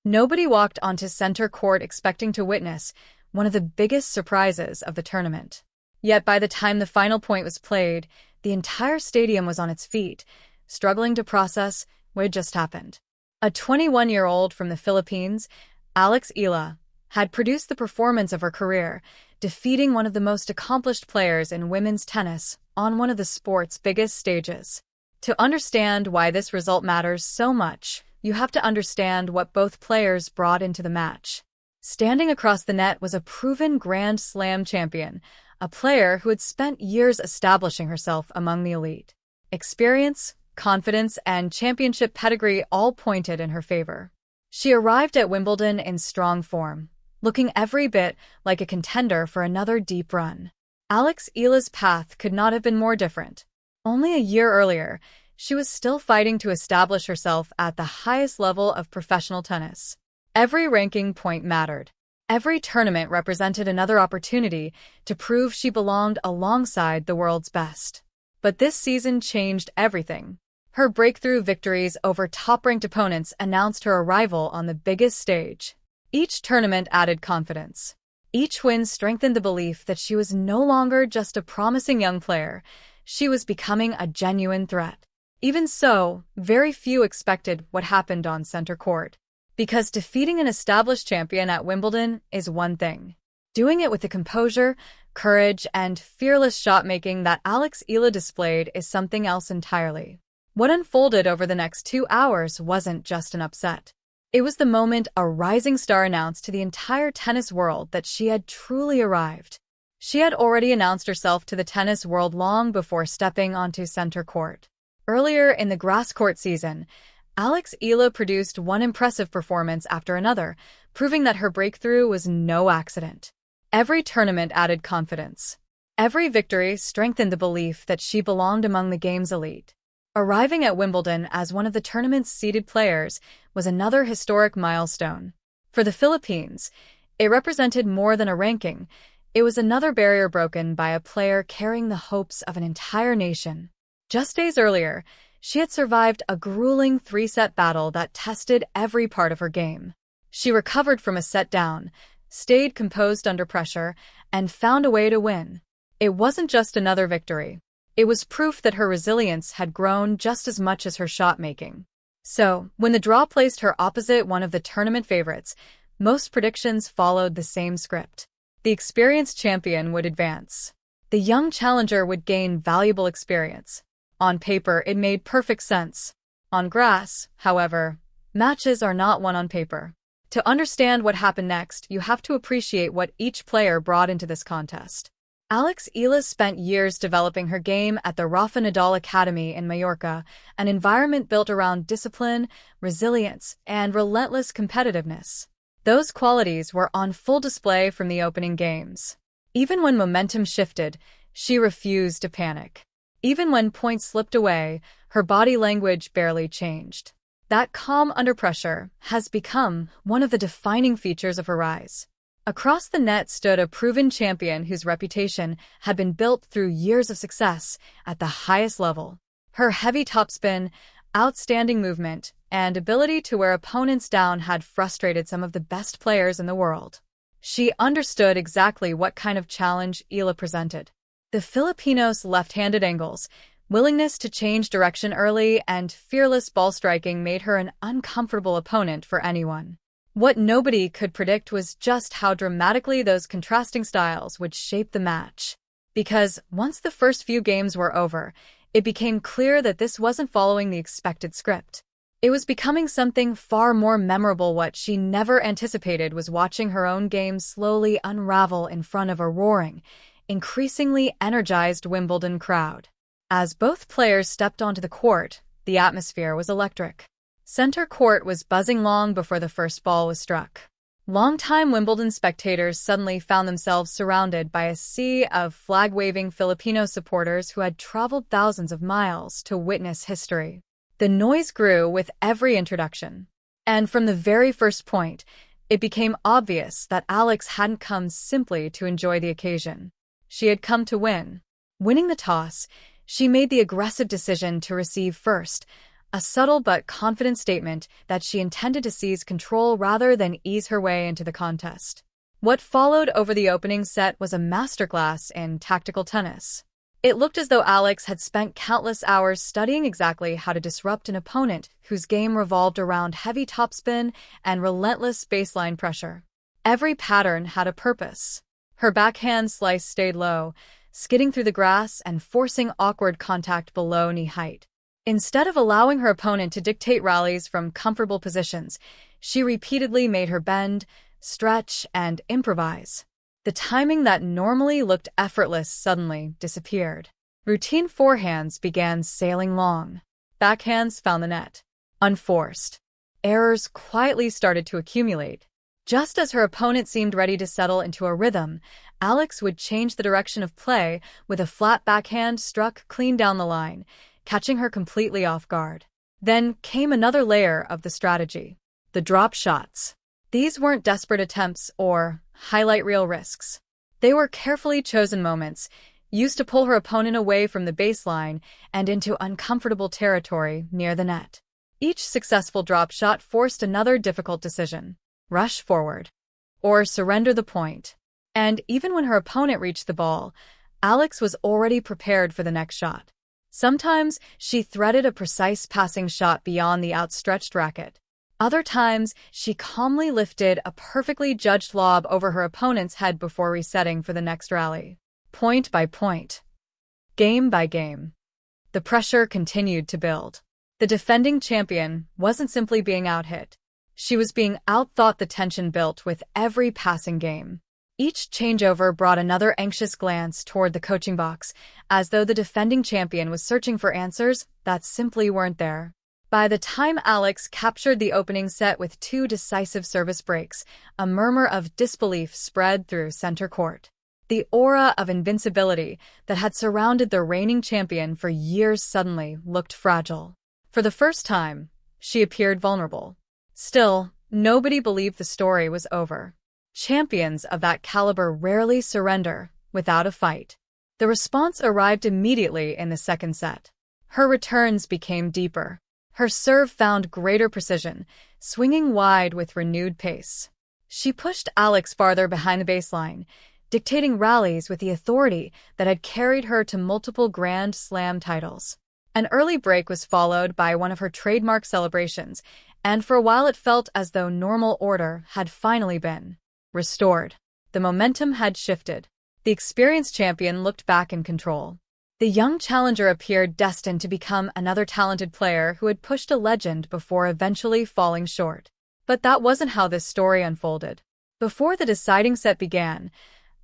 Nobody walked onto center court expecting to witness one of the biggest surprises of the tournament. Yet by the time the final point was played, the entire stadium was on its feet, struggling to process what had just happened. A 21-year-old from the Philippines, Alex Eala, had produced the performance of her career, defeating one of the most accomplished players in women's tennis on one of the sport's biggest stages. To understand why this result matters so much, you have to understand what both players brought into the match. Standing across the net was a proven Grand Slam champion, a player who had spent years establishing herself among the elite. Experience, confidence, and championship pedigree all pointed in her favor. She arrived at Wimbledon in strong form, looking every bit like a contender for another deep run. Alex Eala's path could not have been more different. Only a year earlier, she was still fighting to establish herself at the highest level of professional tennis. Every ranking point mattered. Every tournament represented another opportunity to prove she belonged alongside the world's best. But this season changed everything. Her breakthrough victories over top-ranked opponents announced her arrival on the biggest stage. Each tournament added confidence. Each win strengthened the belief that she was no longer just a promising young player. She was becoming a genuine threat. Even so, very few expected what happened on center court. Because defeating an established champion at Wimbledon is one thing. Doing it with the composure, courage, and fearless shot-making that Alex Eala displayed is something else entirely. What unfolded over the next 2 hours wasn't just an upset. It was the moment a rising star announced to the entire tennis world that she had truly arrived. She had already announced herself to the tennis world long before stepping onto center court. Earlier in the grass court season, Alex Eala produced one impressive performance after another, proving that her breakthrough was no accident. Every tournament added confidence. Every victory strengthened the belief that she belonged among the game's elite. Arriving at Wimbledon as one of the tournament's seeded players was another historic milestone. For the Philippines, it represented more than a ranking. It was another barrier broken by a player carrying the hopes of an entire nation. Just days earlier, she had survived a grueling 3-set battle that tested every part of her game. She recovered from a set down, stayed composed under pressure, and found a way to win. It wasn't just another victory. It was proof that her resilience had grown just as much as her shot-making. So, when the draw placed her opposite one of the tournament favorites, most predictions followed the same script. The experienced champion would advance. The young challenger would gain valuable experience. On paper, it made perfect sense. On grass, however, matches are not won on paper. To understand what happened next, you have to appreciate what each player brought into this contest. Alex Eala spent years developing her game at the Rafa Nadal Academy in Mallorca, an environment built around discipline, resilience, and relentless competitiveness. Those qualities were on full display from the opening games. Even when momentum shifted, she refused to panic. Even when points slipped away, her body language barely changed. That calm under pressure has become one of the defining features of her rise. Across the net stood a proven champion whose reputation had been built through years of success at the highest level. Her heavy topspin, outstanding movement, and ability to wear opponents down had frustrated some of the best players in the world. She understood exactly what kind of challenge Eala presented. The Filipinos' left-handed angles, willingness to change direction early, and fearless ball striking made her an uncomfortable opponent for anyone. What nobody could predict was just how dramatically those contrasting styles would shape the match. Because once the first few games were over, it became clear that this wasn't following the expected script. It was becoming something far more memorable. What she never anticipated was watching her own game slowly unravel in front of a roaring, increasingly energized Wimbledon crowd. As both players stepped onto the court, the atmosphere was electric. Center court was buzzing long before the first ball was struck. Longtime Wimbledon spectators suddenly found themselves surrounded by a sea of flag-waving Filipino supporters who had traveled thousands of miles to witness history. The noise grew with every introduction. And from the very first point, it became obvious that Alex hadn't come simply to enjoy the occasion. She had come to win. Winning the toss, she made the aggressive decision to receive first, a subtle but confident statement that she intended to seize control rather than ease her way into the contest. What followed over the opening set was a masterclass in tactical tennis. It looked as though Alex had spent countless hours studying exactly how to disrupt an opponent whose game revolved around heavy topspin and relentless baseline pressure. Every pattern had a purpose. Her backhand slice stayed low, skidding through the grass and forcing awkward contact below knee height. Instead of allowing her opponent to dictate rallies from comfortable positions, she repeatedly made her bend, stretch, and improvise. The timing that normally looked effortless suddenly disappeared. Routine forehands began sailing long. Backhands found the net. Unforced. Errors quietly started to accumulate. Just as her opponent seemed ready to settle into a rhythm, Alex would change the direction of play with a flat backhand struck clean down the line, catching her completely off guard. Then came another layer of the strategy. The drop shots. These weren't desperate attempts or highlight reel risks. They were carefully chosen moments, used to pull her opponent away from the baseline and into uncomfortable territory near the net. Each successful drop shot forced another difficult decision: rush forward or surrender the point. And even when her opponent reached the ball, Alex was already prepared for the next shot. Sometimes she threaded a precise passing shot beyond the outstretched racket. Other times, she calmly lifted a perfectly judged lob over her opponent's head before resetting for the next rally. Point by point, game by game, the pressure continued to build. The defending champion wasn't simply being out-hit. She was being out-thought. The tension built with every passing game. Each changeover brought another anxious glance toward the coaching box, as though the defending champion was searching for answers that simply weren't there. By the time Alex captured the opening set with 2 decisive service breaks, a murmur of disbelief spread through center court. The aura of invincibility that had surrounded the reigning champion for years suddenly looked fragile. For the first time, she appeared vulnerable. Still, nobody believed the story was over. Champions of that caliber rarely surrender without a fight. The response arrived immediately in the second set. Her returns became deeper. Her serve found greater precision, swinging wide with renewed pace. She pushed Alex farther behind the baseline, dictating rallies with the authority that had carried her to multiple Grand Slam titles. An early break was followed by one of her trademark celebrations, and for a while it felt as though normal order had finally been restored. The momentum had shifted. The experienced champion looked back in control. The young challenger appeared destined to become another talented player who had pushed a legend before eventually falling short. But that wasn't how this story unfolded. Before the deciding set began,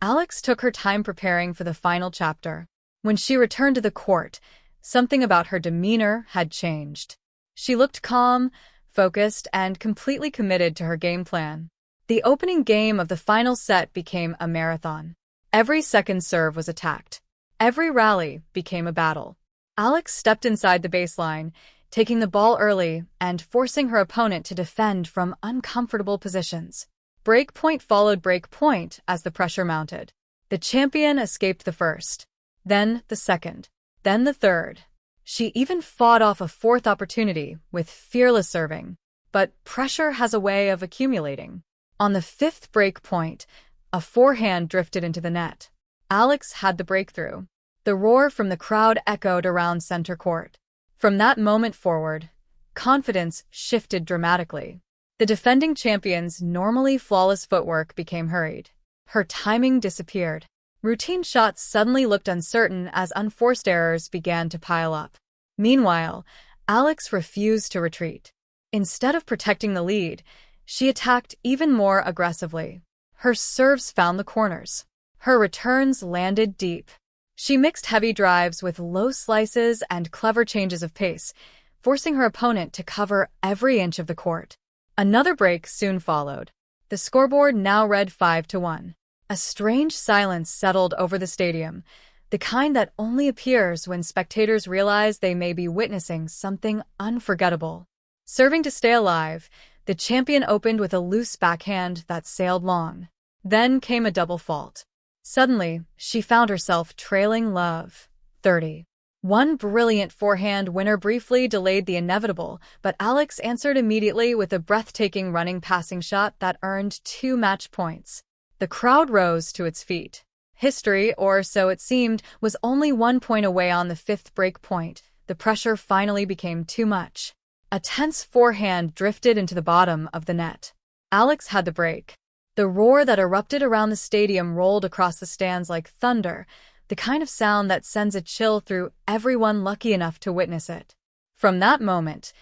Alex took her time preparing for the final chapter. When she returned to the court, something about her demeanor had changed. She looked calm, focused, and completely committed to her game plan. The opening game of the final set became a marathon. Every second serve was attacked. Every rally became a battle. Alex stepped inside the baseline, taking the ball early and forcing her opponent to defend from uncomfortable positions. Break point followed break point as the pressure mounted. The champion escaped the first, then the second, then the third. She even fought off a fourth opportunity with fearless serving. But pressure has a way of accumulating. On the 5th break point, a forehand drifted into the net. Alex had the breakthrough. The roar from the crowd echoed around center court. From that moment forward, confidence shifted dramatically. The defending champion's normally flawless footwork became hurried. Her timing disappeared. Routine shots suddenly looked uncertain as unforced errors began to pile up. Meanwhile, Alex refused to retreat. Instead of protecting the lead, she attacked even more aggressively. Her serves found the corners. Her returns landed deep. She mixed heavy drives with low slices and clever changes of pace, forcing her opponent to cover every inch of the court. Another break soon followed. The scoreboard now read 5-1. A strange silence settled over the stadium, the kind that only appears when spectators realize they may be witnessing something unforgettable. Serving to stay alive, the champion opened with a loose backhand that sailed long. Then came a double fault. Suddenly, she found herself trailing love, 30. One brilliant forehand winner briefly delayed the inevitable, but Alex answered immediately with a breathtaking running passing shot that earned 2 match points. The crowd rose to its feet. History, or so it seemed, was only 1 point away on the 5th break point. The pressure finally became too much. A tense forehand drifted into the bottom of the net. Alex had the break. The roar that erupted around the stadium rolled across the stands like thunder, the kind of sound that sends a chill through everyone lucky enough to witness it. From that moment,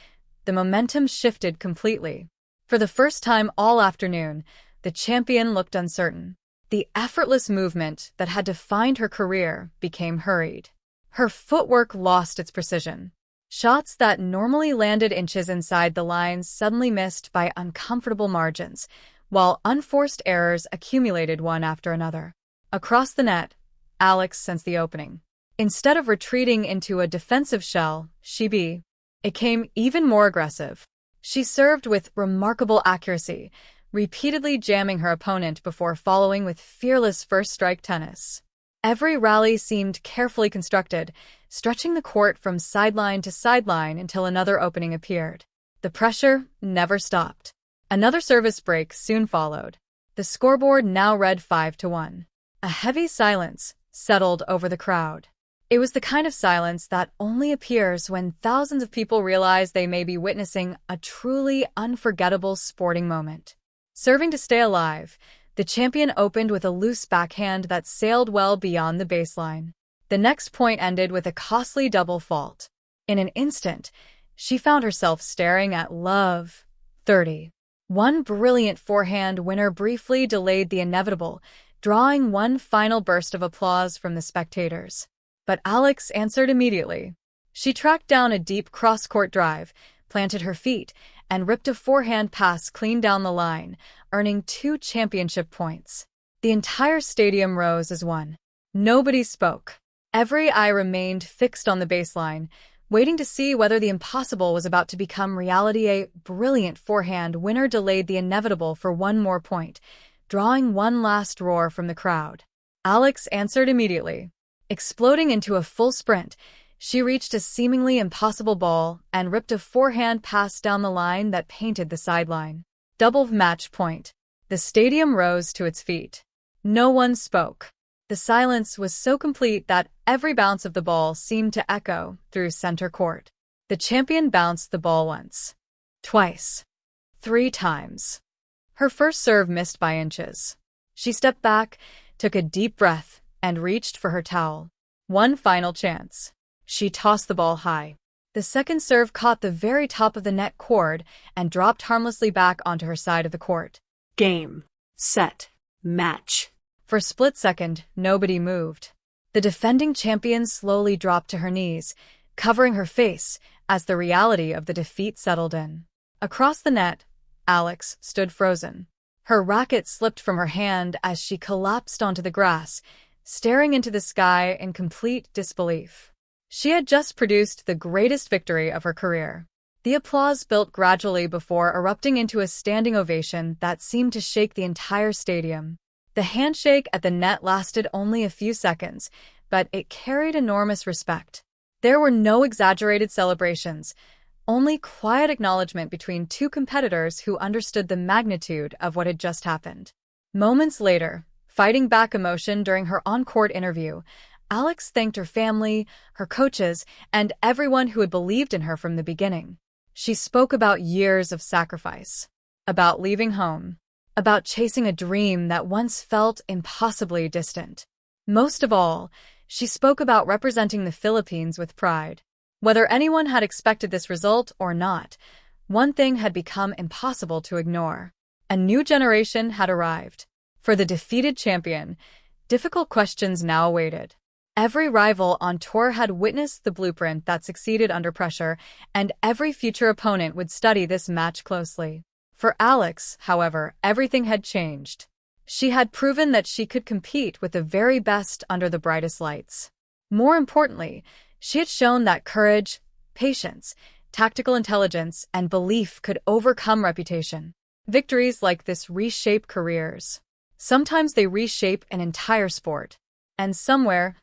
the momentum shifted completely. For the first time all afternoon, the champion looked uncertain. The effortless movement that had defined her career became hurried. Her footwork lost its precision. Shots that normally landed inches inside the lines suddenly missed by uncomfortable margins, while unforced errors accumulated one after another. Across the net, Alex sensed the opening. Instead of retreating into a defensive shell, she became even more aggressive. She served with remarkable accuracy, repeatedly jamming her opponent before following with fearless first-strike tennis. Every rally seemed carefully constructed, stretching the court from sideline to sideline until another opening appeared. The pressure never stopped. Another service break soon followed. The scoreboard now read 5-1. A heavy silence settled over the crowd. It was the kind of silence that only appears when thousands of people realize they may be witnessing a truly unforgettable sporting moment. Serving to stay alive, the champion opened with a loose backhand that sailed well beyond the baseline. The next point ended with a costly double fault. In an instant, she found herself staring at love. 30. One brilliant forehand winner briefly delayed the inevitable, drawing one final burst of applause from the spectators. But Alex answered immediately. She tracked down a deep cross-court drive, planted her feet, and ripped a forehand pass clean down the line, earning 2 championship points. The entire stadium rose as one. Nobody spoke. Every eye remained fixed on the baseline, waiting to see whether the impossible was about to become reality. A brilliant forehand winner delayed the inevitable for 1 more point, drawing one last roar from the crowd. Alex answered immediately. Exploding into a full sprint, she reached a seemingly impossible ball and ripped a forehand pass down the line that painted the sideline. Double match point. The stadium rose to its feet. No one spoke. The silence was so complete that every bounce of the ball seemed to echo through center court. The champion bounced the ball once, twice, 3 times. Her first serve missed by inches. She stepped back, took a deep breath, and reached for her towel. One final chance. She tossed the ball high. The second serve caught the very top of the net cord and dropped harmlessly back onto her side of the court. Game. Set. Match. For a split second, nobody moved. The defending champion slowly dropped to her knees, covering her face as the reality of the defeat settled in. Across the net, Alex stood frozen. Her racket slipped from her hand as she collapsed onto the grass, staring into the sky in complete disbelief. She had just produced the greatest victory of her career. The applause built gradually before erupting into a standing ovation that seemed to shake the entire stadium. The handshake at the net lasted only a few seconds, but it carried enormous respect. There were no exaggerated celebrations, only quiet acknowledgement between 2 competitors who understood the magnitude of what had just happened. Moments later, fighting back emotion during her on-court interview, Alex thanked her family, her coaches, and everyone who had believed in her from the beginning. She spoke about years of sacrifice, about leaving home, about chasing a dream that once felt impossibly distant. Most of all, she spoke about representing the Philippines with pride. Whether anyone had expected this result or not, one thing had become impossible to ignore. A new generation had arrived. For the defeated champion, difficult questions now awaited. Every rival on tour had witnessed the blueprint that succeeded under pressure, and every future opponent would study this match closely. For Alex, however, everything had changed. She had proven that she could compete with the very best under the brightest lights. More importantly, she had shown that courage, patience, tactical intelligence, and belief could overcome reputation. Victories like this reshape careers. Sometimes they reshape an entire sport. And somewhere,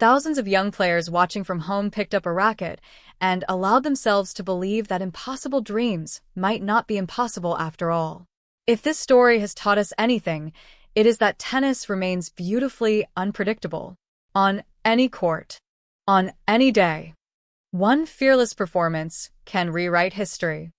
Thousands of young players watching from home picked up a racket and allowed themselves to believe that impossible dreams might not be impossible after all. If this story has taught us anything, it is that tennis remains beautifully unpredictable. On any court, on any day, one fearless performance can rewrite history.